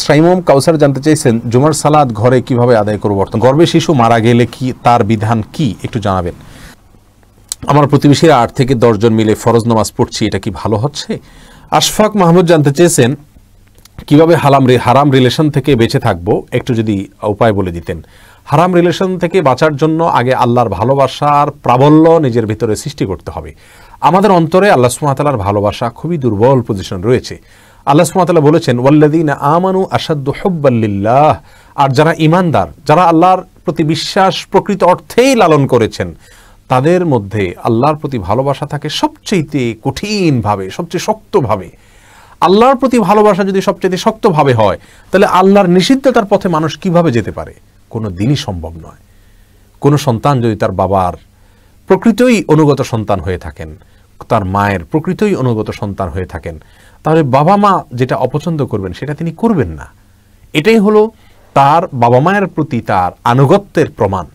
সাইমম কাউসার জানতে চাইছেন জুমার সালাত ঘরে কিভাবে আদায় করব, বর্তমান গর্ভে শিশু মারা গেলে কি তার বিধান কি একটু জানাবেন। আমার প্রতিবেশীরা 8 থেকে 10 জন মিলে ফরজ নামাজ পড়ছি, এটা কি ভালো হচ্ছে? আশফাক মাহমুদ জানতে চেয়েছেন কিভাবে হারাম রিলেশন থেকে বেঁচে থাকবো, একটু যদি উপায় বলে দিতেন। হারাম রিলেশন থেকে বাঁচার জন্য আগে আল্লাহর ভালোবাসার প্রাবল্য নিজের ভিতরে সৃষ্টি করতে হবে। আমাদের অন্তরে আল্লাহ সুবহানাহু ওয়া তাআলার ভালোবাসা খুবই দুর্বল পজিশন রয়েছে। আল্লাহ সুবহানাহু ওয়া তাআলা বলেছেন ওয়াল্লাযীনা আমানু আশাদ্দু হুব্বাল লিল্লাহ, আর যারা ঈমানদার, যারা আল্লাহর প্রতি বিশ্বাস প্রকৃত অর্থেই লালন করেছেন, তাদের মধ্যে আল্লাহর প্রতি ভালোবাসা থাকে সবচেয়ে কঠিনভাবে, সবচেয়ে শক্তভাবে। আল্লাহর প্রতি ভালোবাসা যদি সবচেয়ে শক্তভাবে হয়, তাহলে আল্লাহর নিষিদ্ধতার পথে মানুষ কিভাবে যেতে পারে? কোনো দিনই সম্ভব নয়। কোনো সন্তান যদি তার বাবার প্রকৃতই অনুগত সন্তান হয়ে থাকেন, তার মায়ের প্রকৃতই অনুগত সন্তান হয়ে থাকেন, তাহলে বাবা মা যেটা অপছন্দ করবেন সেটা তিনি করবেন না। এটাই হলো তার বাবা মায়ের প্রতি তার আনুগত্যের প্রমাণ।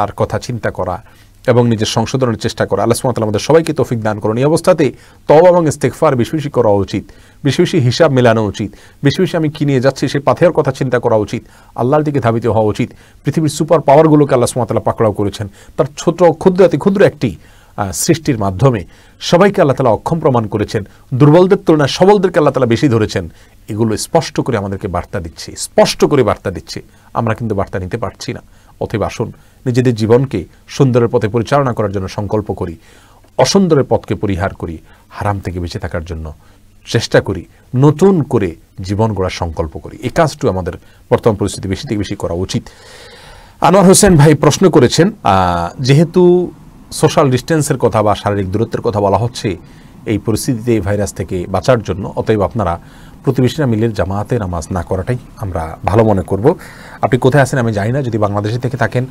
আর কথা চিন্তা করা এবং নিজের সংশোধনের চেষ্টা করা। আল্লাহ সুবহানাহু ওয়া তাআলা আমাদের সবাইকে তৌফিক দান করুন। এই অবস্থাতে তওবা এবং ইস্তিগফার বেশি বেশি করা উচিত, বেশি বেশি হিসাব মেলানো উচিত, বেশি বেশি আমি কি নিয়ে যাচ্ছি সেই পাথের কথা চিন্তা করা উচিত, আল্লাহর দিকে ধাবিত হওয়া উচিত। পৃথিবীর সুপার পাওয়ারগুলোকে আল্লাহ সুবহানাহু ওয়া তাআলা পাকড়াও করেছেন, তার ছোট ক্ষুদ্র একটি সৃষ্টির মাধ্যমে সবাইকে আল্লাহ তাআলা অক্ষম প্রমাণ করেছেন, দুর্বলদের তুলনায় সবলদেরকে আল্লাহ তাআলা বেশি ধরেছেন। এগুলো স্পষ্ট করে আমাদেরকে বার্তা দিচ্ছে, স্পষ্ট করে বার্তা দিচ্ছে। আমরা কিন্তু বার্তা নিতে পারছি না। অতএব আসুন নিজেদের জীবনকে সুন্দরের পথে পরিচালনা করার জন্য সংকল্প করি, অসুন্দরের পথকে পরিহার করি, হারাম থেকে বেঁচে থাকার জন্য চেষ্টা করি, নতুন করে জীবন গড়ার সংকল্প করি। এই কাজটি আমাদের বর্তমান পরিস্থিতি বেশি থেকে বেশি করা উচিত। আনোয়ার হোসেন ভাই প্রশ্ন করেছেন, যেহেতু সোশ্যাল ডিস্টেন্সের কথা বা শারীরিক দূরত্বের কথা বলা হচ্ছে এই পরিস্থিতিতে এই ভাইরাস থেকে বাঁচার জন্য, অতএব আপনারা প্রতিবেশীরা মিলে জামাতে নামাজ না করাটাই আমরা ভালো মনে করব। আপনি কোথায় আছেন আমি জানি না, যদি বাংলাদেশে থেকে থাকেন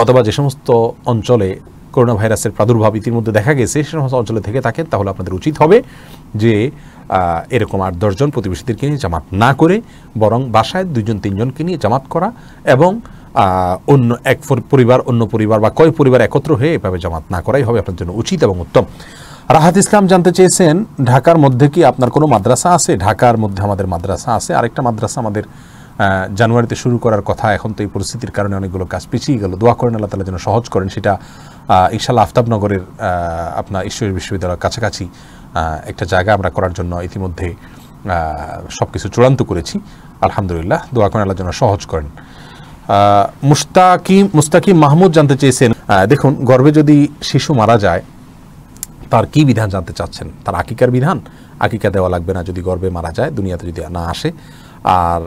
অথবা যে সমস্ত অঞ্চলে করোনা ভাইরাসের প্রাদুর্ভাব ইতিমধ্যে দেখা গেছে সে সমস্ত অঞ্চলে থেকে থাকেন, তাহলে আপনাদের উচিত হবে যে এরকম 8-10 জন প্রতিবেশীদেরকে নিয়ে জামাত না করে বরং বাসায় 2-3 জনকে নিয়ে জামাত করা এবং অন্য এক পরিবার অন্য পরিবার বা কয় পরিবার একত্র হয়ে এভাবে জামাত না করাই হবে আপনার জন্য উচিত এবং উত্তম। রাহাত ইসলাম জানতে চেয়েছেন ঢাকার মধ্যে কি আপনার কোনো মাদ্রাসা আছে? ঢাকার মধ্যে আমাদের মাদ্রাসা আছে, আরেকটা মাদ্রাসা আমাদের জানুয়ারিতে শুরু করার কথা। এখন তো এই পরিস্থিতির কারণে অনেকগুলো কাজ পিছিয়ে গেল। দোয়া করেন আল্লাহ তাআলা যেন সহজ করেন। সেটা ইনশাআল্লাহ আফতাবনগরের আপনার ঈশ্বরী বিশ্ববিদ্যালয়ের কাছাকাছি একটা জায়গা আমরা করার জন্য ইতিমধ্যে সব কিছু চূড়ান্ত করেছি আলহামদুলিল্লাহ। দোয়া করেন আল্লাহ যেন সহজ করেন। মুস্তাকিম মাহমুদ জানতে চেয়েছেন, দেখুন গর্ভে যদি শিশু মারা যায় তার কি বিধান জানতে চাচ্ছেন? তার আকিকার বিধান? আকিকা দেওয়া লাগবে না যদি গর্ভে মারা যায়, দুনিয়াতে যদি না আসে। আর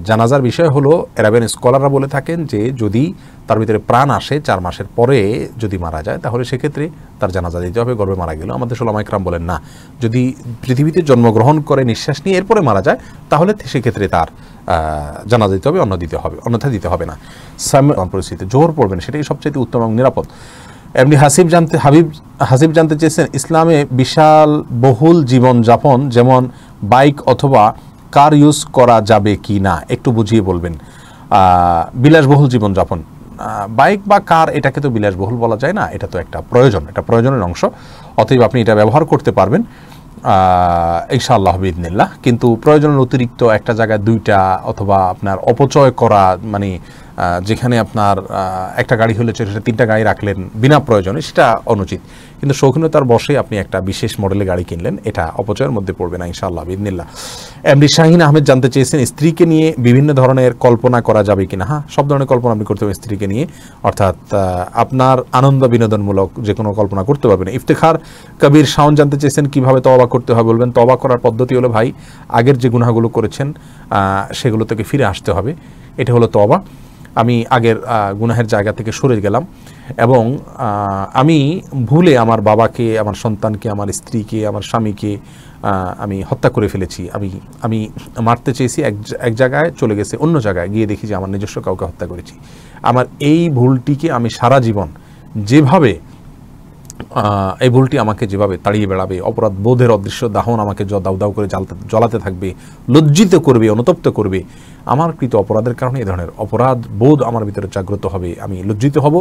জানাজার বিষয় হলো অ্যারাবিয়ান স্কলাররা বলে থাকেন যে যদি তার ভিতরে প্রাণ আসে 4 মাসের পরে যদি মারা যায় তাহলে সেক্ষেত্রে তার জানাজা দিতে হবে, গর্ভে মারা গেল। আমাদের উলামা ইকরাম বলেন না, যদি পৃথিবীতে জন্মগ্রহণ করে নিঃশ্বাস নিয়ে এরপরে মারা যায় তাহলে সেক্ষেত্রে তার জানাজা দিতে হবে, অন্যথা দিতে হবে না। পরিস্থিতিতে জোহর পড়বেন, সেটাই সবচেয়ে উত্তম এবং নিরাপদ। এমনি হাসিব জানতে চেয়েছেন, ইসলামে বিশাল বহুল জীবনযাপন যেমন বাইক অথবা কার ইউজ করা যাবে কি না একটু বুঝিয়ে বলবেন। বিলাসবহুল জীবনযাপন, বাইক বা কার এটাকে তো বিলাসবহুল বলা যায় না, এটা তো একটা প্রয়োজন, এটা প্রয়োজনের অংশ। অতএব আপনি এটা ব্যবহার করতে পারবেন ইনশাআল্লাহ বিইذনিল্লাহ। কিন্তু প্রয়োজনের অতিরিক্ত একটা জায়গায় 2টা অথবা আপনার অপচয় করা, মানে যেখানে আপনার একটা গাড়ি হলে 3টা গাড়ি রাখলেন বিনা প্রয়োজনে, সেটা অনুচিত। কিন্তু শৌখিনতার বশে আপনি একটা বিশেষ মডেলের গাড়ি কিনলেন, এটা অপচয়ের মধ্যে পড়বে না ইনশাআল্লাহ বিইذনিল্লাহ। এমডি শাহিন আহমেদ জানতে চেয়েছেন, স্ত্রীকে নিয়ে বিভিন্ন ধরনের কল্পনা করা যাবে কিনা? হ্যাঁ, সব ধরনের কল্পনা আপনি করতে পারবেন স্ত্রীকে নিয়ে, অর্থাৎ আপনার আনন্দ বিনোদনমূলক যে কোনো কল্পনা করতে পারবেন। ইফতেখার কবির শাওন জানতে চেয়েছেন কিভাবে তওবা করতে হয় বলবেন। তওবা করার পদ্ধতি হলো ভাই, আগের যে গুনাহগুলো করেছেন সেগুলো থেকে ফিরে আসতে হবে, এটা হলো তওবা। আমি আগের গুনাহের জায়গা থেকে সরে গেলাম এবং আমি ভুলে আমার বাবাকে, আমার সন্তানকে, আমার স্ত্রীকে, আমার স্বামীকে আমি হত্যা করে ফেলেছি। আমি মারতে চেয়েছি এক জায়গায়, চলে গেছে অন্য জায়গায়, গিয়ে দেখি যে আমার নিজস্ব কাউকে হত্যা করেছি। আমার এই ভুলটিকে আমি সারা জীবন যেভাবে এই ভুলটি আমাকে যেভাবে তাড়িয়ে বেড়াবে, অপরাধ বোধের অদৃশ্য দাহন আমাকে দাউ দাউ করে জ্বলাতে থাকবে, লজ্জিত করবে, অনুতপ্ত করবে, আমার কৃত অপরাধের কারণে এই ধরনের অপরাধ বোধ আমার ভিতরে জাগ্রত হবে, আমি লজ্জিত হব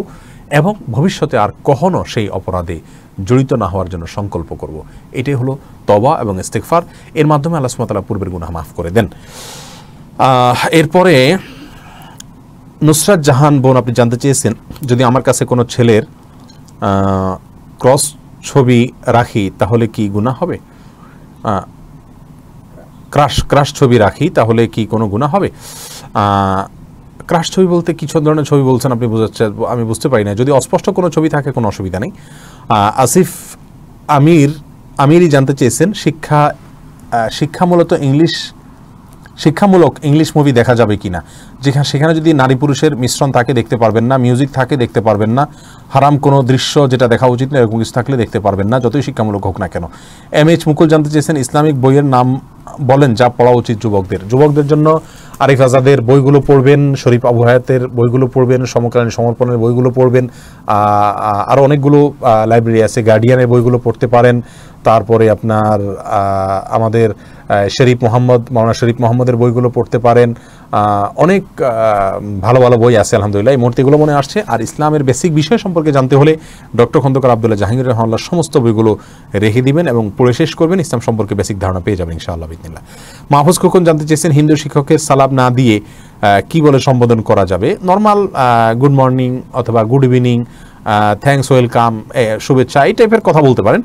এবং ভবিষ্যতে আর কখনো সেই অপরাধে জড়িত না হওয়ার জন্য সংকল্প করব। এটাই হলো তওবা এবং ইস্তেগফার। এর মাধ্যমে আল্লাহ সুবহানাহু ওয়া তাআলা পূর্বের গুনাহ মাফ করে দেন। এরপরে নুসরাত জাহান বোন আপনি জানতে চেয়েছেন, যদি আমার কাছে কোনো ছেলের ক্রস ছবি রাখি তাহলে কি গুনাহ হবে? ক্রাশ ছবি রাখি তাহলে কি কোনো গুনাহ হবে? ক্রাশ ছবি বলতে কিছু ধরনের ছবি বলছেন আপনি, বোঝাচ্ছেন আমি বুঝতে পারি না। যদি অস্পষ্ট কোনো ছবি থাকে কোনো অসুবিধা নেই। আসিফ আমিরই জানতে চেয়েছেন, শিক্ষামূলক ইংলিশ মুভি দেখা যাবে কিনা, সেখানে যদি নারী পুরুষের মিশ্রণ থাকে দেখতে পারবেন না, মিউজিক থাকে দেখতে পারবেন না, হারাম কোনো দৃশ্য যেটা দেখা উচিত না এরকম কিছু থাকলে দেখতে পারবেন না, যতই শিক্ষামূলক হোক না কেন। MH মুকুল জানতে চেয়েছেন, ইসলামিক বইয়ের নাম বলেন যা পড়া উচিত যুবকদের জন্য। আরিফ আজাদের বইগুলো পড়বেন, শরীফ আবু হায়াতের বইগুলো পড়বেন, সমকালীন সমর্পণের বইগুলো পড়বেন, আরও অনেকগুলো লাইব্রেরি আছে, গার্ডিয়ানের বইগুলো পড়তে পারেন। তারপরে আপনার আমাদের মাওলানা শরীফ মোহাম্মদের বইগুলো পড়তে পারেন। অনেক ভালো ভালো বই আছে আলহামদুলিল্লাহ, এই মূর্তিগুলো মনে আসছে। আর ইসলামের বেসিক বিষয় সম্পর্কে জানতে হলে ডক্টর খন্দকার আব্দুল্লাহ জাহাঙ্গীর রহমানুল্লাহ সমস্ত বইগুলো রেখে দিবেন এবং পড়ে শেষ করবেন, ইসলাম সম্পর্কে বেসিক ধারণা পেয়ে যাবেন ইনশাআল্লাহ বিসমিল্লাহ। মাহফুজ খোকন জানতে চেয়েছেন, হিন্দু শিক্ষকের সালাম না দিয়ে কি বলে সম্বোধন করা যাবে? নর্মাল গুড মর্নিং অথবা গুড ইভিনিং, থ্যাঙ্কস, ওয়েলকাম, শুভেচ্ছা, এই টাইপের কথা বলতে পারেন।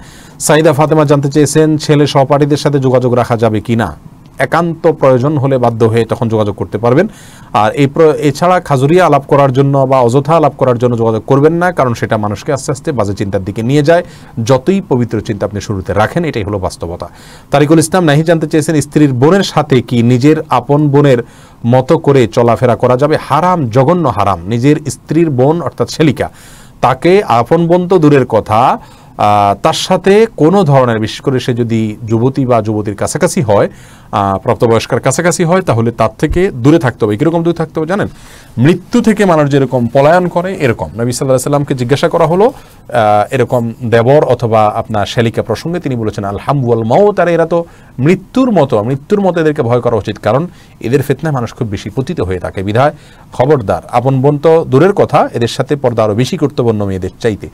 সাইদা ফাতেমা জানতে চেয়েছেন, ছেলে সহপাঠীদের সাথে যোগাযোগ রাখা যাবে কি না? একান্ত প্রয়োজন হলে বাধ্য হয়ে তখন যোগাযোগ করতে পারবেন। আর এছাড়া খাজুরিয়া আলাপ করার জন্য বা অযথা আলাপ করার জন্য যোগাযোগ করবেন না, কারণ সেটা মানুষকে আস্তে আস্তে বাজে চিন্তার দিকে নিয়ে যায়। যতই পবিত্র চিন্তা আপনি শুরুতে রাখেন, এটাই হলো বাস্তবতা। তারিকুল ইসলাম নাহি জানতে চেয়েছেন, স্ত্রীর বোনের সাথে কি নিজের আপন বোনের মতো করে চলাফেরা করা যাবে? হারাম, জঘন্য হারাম। নিজের স্ত্রীর বোন অর্থাৎ শেলিকা, তাকে আপন বোন তো দূরের কথা, তার সাথে কোনো ধরনের, বিশেষ করে সে যদি যুবতী বা যুবতীর কাছাকাছি হয়, প্রাপ্তবয়স্কার কাছাকাছি হয়, তাহলে তার থেকে দূরে থাকতে হবে। কীরকম দূরে থাকতে হবে জানেন? মৃত্যু থেকে মানুষ যেরকম পলায়ন করে এরকম। নবী সাল্লাল্লাহু আলাইহি সাল্লামকে জিজ্ঞাসা করা হলো এরকম দেবর অথবা আপনার শালিকা প্রসঙ্গে, তিনি বলেছেন আল-হামু ওয়াল মাউত, আর এরা তো মৃত্যুর মতো এদেরকে ভয় করা উচিত, কারণ এদের ফিতনায় মানুষ খুব বেশি পতিত হয়ে থাকে। বিধায় খবরদার, আপন বোন তো দূরের কথা, এদের সাথে পর্দা আরও বেশি কর্তব্য মেয়েদের চাইতে।